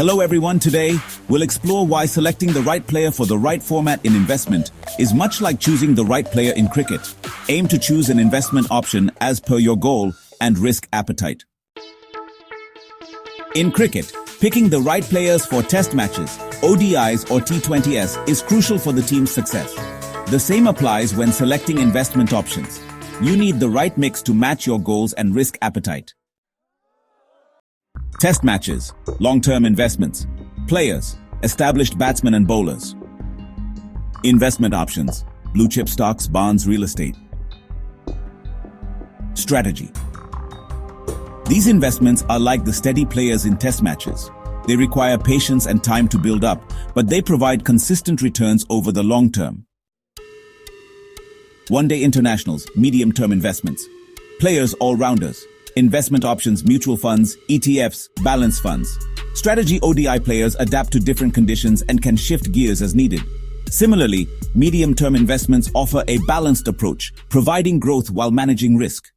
Hello everyone, today we'll explore why selecting the right player for the right format in investment is much like choosing the right player in cricket. Aim to choose an investment option as per your goal and risk appetite. In cricket, picking the right players for test matches, ODIs or T20s is crucial for the team's success. The same applies when selecting investment options. You need the right mix to match your goals and risk appetite. Test matches, long-term investments, players, established batsmen and bowlers. Investment options, blue-chip stocks, bonds, real estate. Strategy. These investments are like the steady players in test matches. They require patience and time to build up, but they provide consistent returns over the long term. One-day internationals, medium-term investments. Players, all-rounders. Investment options, mutual funds, ETFs, balance funds. Strategy ODI players adapt to different conditions and can shift gears as needed. Similarly, medium-term investments offer a balanced approach, providing growth while managing risk.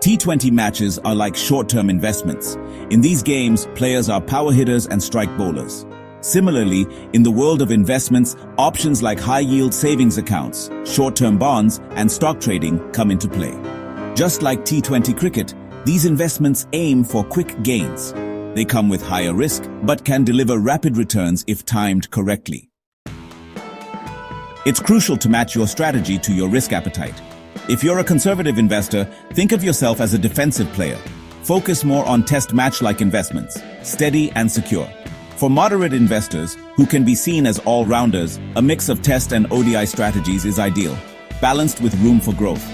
T20 matches are like short-term investments. In these games, players are power hitters and strike bowlers. Similarly, in the world of investments, options like high-yield savings accounts, short-term bonds, and stock trading come into play. Just like T20 cricket, these investments aim for quick gains. They come with higher risk, but can deliver rapid returns if timed correctly. It's crucial to match your strategy to your risk appetite. If you're a conservative investor, think of yourself as a defensive player. Focus more on test match-like investments, steady and secure. For moderate investors, who can be seen as all-rounders, a mix of test and ODI strategies is ideal, balanced with room for growth.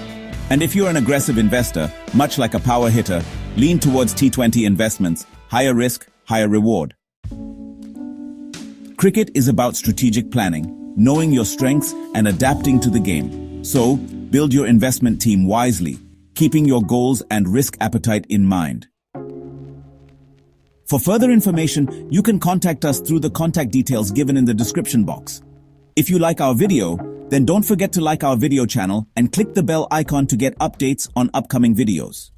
And if you're an aggressive investor, much like a power hitter, lean towards T20 investments, higher risk, higher reward. Cricket is about strategic planning, knowing your strengths and adapting to the game. So, build your investment team wisely, keeping your goals and risk appetite in mind. For further information, you can contact us through the contact details given in the description box. If you like our video, then don't forget to like our video channel and click the bell icon to get updates on upcoming videos.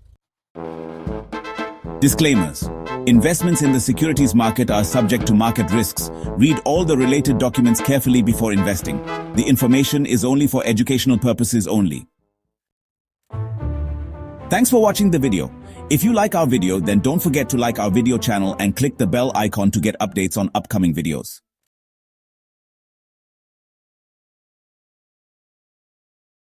Disclaimers. Investments in the securities market are subject to market risks. Read all the related documents carefully before investing. The information is only for educational purposes only. Thanks for watching the video. If you like our video, then don't forget to like our video channel and click the bell icon to get updates on upcoming videos.